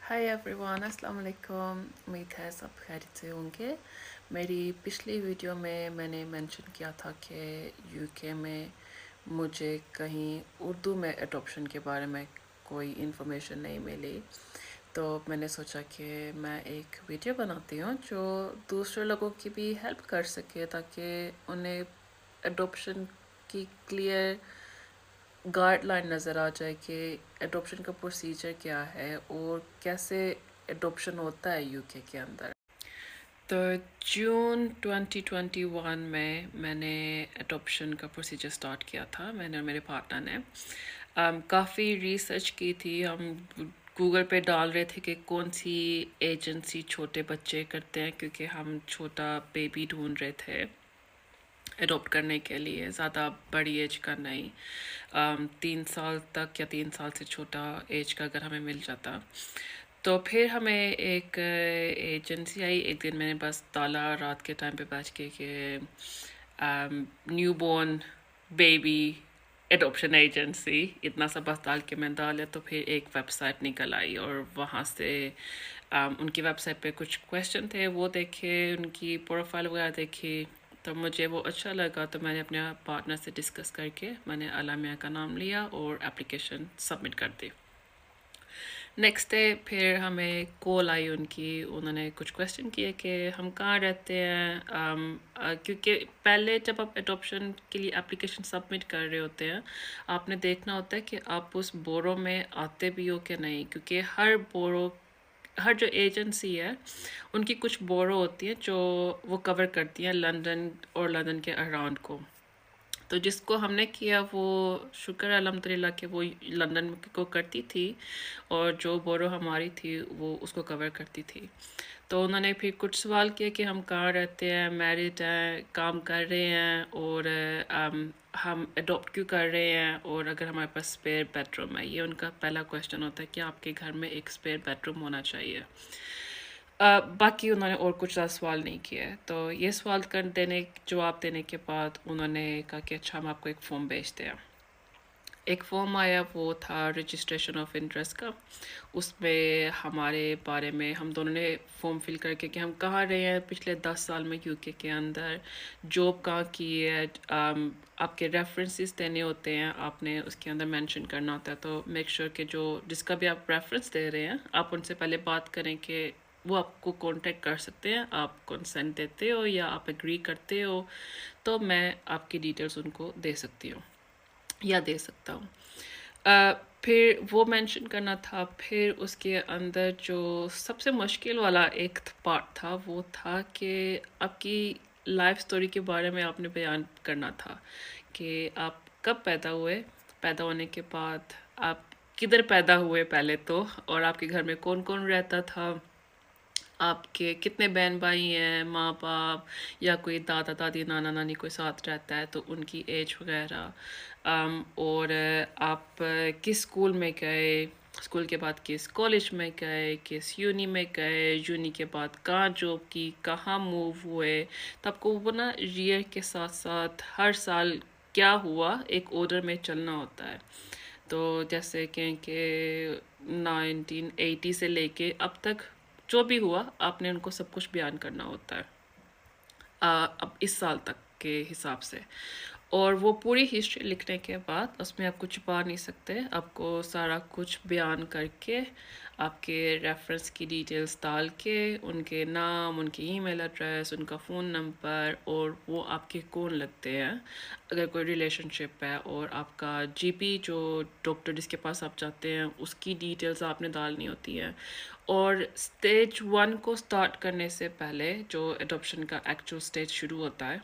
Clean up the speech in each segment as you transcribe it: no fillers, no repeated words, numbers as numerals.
Hi everyone, अस्सलाम वालेकुम। उम्मीद है सब खैरियत से होंगे। मेरी पिछली वीडियो में मैंने मेंशन किया था कि यूके में मुझे कहीं उर्दू में एडॉप्शन के बारे में कोई इन्फॉर्मेशन नहीं मिली, तो मैंने सोचा कि मैं एक वीडियो बनाती हूँ जो दूसरे लोगों की भी हेल्प कर सके, ताकि उन्हें एडॉप्शन की क्लियर गाइडलाइन नज़र आ जाए कि एडॉप्शन का प्रोसीजर क्या है और कैसे एडॉप्शन होता है यूके के अंदर। तो जून 2021 में मैंने एडॉप्शन का प्रोसीजर स्टार्ट किया था, मैंने और मेरे पार्टनर ने। काफ़ी रिसर्च की थी, हम गूगल पे डाल रहे थे कि कौन सी एजेंसी छोटे बच्चे करते हैं, क्योंकि हम छोटा बेबी ढूंढ रहे थे एडॉप्ट करने के लिए, ज़्यादा बड़ी एज का नहीं। 3 साल तक या 3 साल से छोटा एज का अगर हमें मिल जाता। तो फिर हमें एक एजेंसी आई। एक दिन मैंने बस डाला रात के टाइम पे बैठ के कि new born baby adoption agency, इतना सा बस डाल के मैंने डाला, तो फिर एक वेबसाइट निकल आई और वहाँ से उनकी वेबसाइट पे कुछ क्वेश्चन थे, वो देखे, उनकी प्रोफाइल वगैरह देखी। तो मुझे वो अच्छा लगा, तो मैंने अपने पार्टनर से डिस्कस करके मैंने अलामिया का नाम लिया और एप्लीकेशन सबमिट कर दी। नेक्स्ट डे फिर हमें कॉल आई उनकी, उन्होंने कुछ क्वेश्चन किए कि हम कहाँ रहते हैं। क्योंकि पहले जब आप एडॉप्शन के लिए एप्लीकेशन सबमिट कर रहे होते हैं, आपने देखना होता है कि आप उस बोरो में आते भी हो कि नहीं, क्योंकि हर जो एजेंसी है उनकी कुछ बोरो होती है जो वो कवर करती हैं लंदन और लंदन के अराउंड को। तो जिसको हमने किया वो शुक्र अल्हम्दुलिल्लाह कि वो लंदन को करती थी, और जो बोरो हमारी थी वो उसको कवर करती थी। तो उन्होंने फिर कुछ सवाल किए कि हम कहाँ रहते हैं, मैरिड हैं, काम कर रहे हैं, और हम अडॉप्ट क्यों कर रहे हैं, और अगर हमारे पास स्पेयर बेडरूम है। ये उनका पहला क्वेश्चन होता है कि आपके घर में एक स्पेयर बेडरूम होना चाहिए। बाकी उन्होंने और कुछ ज़्यादा सवाल नहीं किए। तो ये सवाल जवाब देने के बाद उन्होंने कहा कि अच्छा, हम आपको एक फ़ॉर्म भेजते हैं। एक फ़ॉर्म आया, वो था रजिस्ट्रेशन ऑफ इंटरेस्ट का। उसमें हमारे बारे में हम दोनों ने फॉर्म फिल करके कि हम कहाँ रहे हैं पिछले 10 साल में यूके के अंदर, जॉब कहाँ की है, आपके रेफरेंसेस देने होते हैं, आपने उसके अंदर मेंशन करना होता है। तो मेक श्योर कि जो जिसका भी आप रेफरेंस दे रहे हैं, आप उनसे पहले बात करें कि वो आपको कांटेक्ट कर सकते हैं, आप कंसेंट देते हो या आप एग्री करते हो, तो मैं आपकी डिटेल्स उनको दे सकती हूँ या दे सकता हूँ। फिर वो मेंशन करना था। फिर उसके अंदर जो सबसे मुश्किल वाला एक पार्ट था, वो था कि आपकी लाइफ स्टोरी के बारे में आपने बयान करना था कि आप कब पैदा हुए, पैदा होने के बाद आप किधर पैदा हुए पहले तो, और आपके घर में कौन कौन रहता था, आपके कितने बहन भाई हैं, माँ बाप या कोई दादा दादी नाना नानी कोई साथ रहता है तो उनकी एज वगैरह, और आप किस स्कूल में गए, स्कूल के बाद किस कॉलेज में गए, किस यूनी में गए, यूनी के बाद कहाँ जॉब की, कहाँ मूव हुए। तो आपको वो ना ईयर के साथ साथ हर साल क्या हुआ एक ऑर्डर में चलना होता है। तो जैसे कि 1980 से लेके अब तक जो भी हुआ, आपने उनको सब कुछ बयान करना होता है अब इस साल तक के हिसाब से। और वो पूरी हिस्ट्री लिखने के बाद उसमें आप कुछ छुपा नहीं सकते, आपको सारा कुछ बयान करके आपके रेफरेंस की डिटेल्स डाल के, उनके नाम, उनकी ईमेल एड्रेस, उनका फ़ोन नंबर, और वो आपके कौन लगते हैं अगर कोई रिलेशनशिप है, और आपका जीपी जो डॉक्टर जिसके पास आप जाते हैं उसकी डिटेल्स आपने डालनी होती हैं। और स्टेज 1 को स्टार्ट करने से पहले जो एडॉप्शन का एक्चुअल स्टेज शुरू होता है,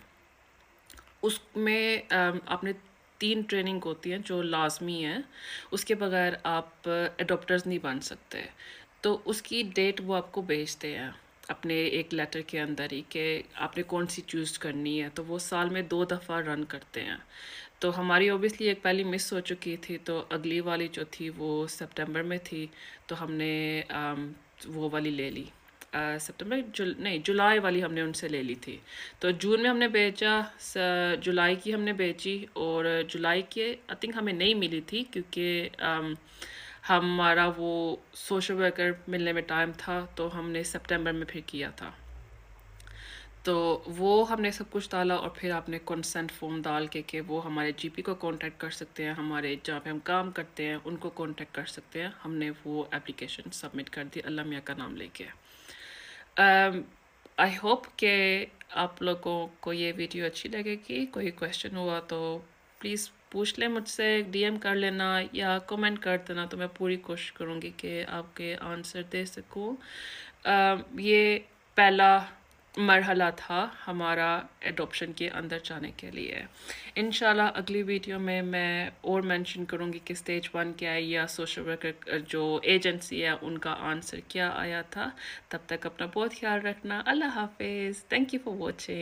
उसमें आपने 3 ट्रेनिंग होती हैं जो लाजमी हैं, उसके बगैर आप एडॉप्टर्स नहीं बन सकते। तो उसकी डेट वो आपको भेजते हैं अपने एक लेटर के अंदर ही कि आपने कौन सी चूज़ करनी है। तो वो साल में 2 दफ़ा रन करते हैं। तो हमारी ऑब्वियसली एक पहली मिस हो चुकी थी, तो अगली वाली जो थी वो सितंबर में थी, तो हमने वो वाली ले ली। नहीं, जुलाई वाली हमने उनसे ले ली थी। तो जून में हमने भेजा, जुलाई की हमने भेजी, और जुलाई के आई थिंक हमें नहीं मिली थी, क्योंकि हमारा वो सोशल वर्कर मिलने में टाइम था, तो हमने सितंबर में फिर किया था। तो वो हमने सब कुछ डाला और फिर आपने कंसेंट फॉर्म डाल के कि वो हमारे जीपी को कांटेक्ट कर सकते हैं, हमारे जहाँ पे हम काम करते हैं उनको कांटेक्ट कर सकते हैं। हमने वो एप्लीकेशन सबमिट कर दी अल्लाह मियाँ का नाम लेके। आई होप कि आप लोगों को ये वीडियो अच्छी लगेगी। कोई क्वेश्चन हुआ तो प्लीज़ पूछ लें मुझसे, डीएम कर लेना या कमेंट कर देना, तो मैं पूरी कोशिश करूँगी कि आपके आंसर दे सकूँ। ये पहला मरहला था हमारा एडॉप्शन के अंदर जाने के लिए। इंशाल्लाह अगली वीडियो में मैं और मेंशन करूँगी कि स्टेज 1 क्या है या सोशल वर्कर जो एजेंसी है उनका आंसर क्या आया था। तब तक अपना बहुत ख्याल रखना। अल्लाह हाफिज़। Thank you for watching.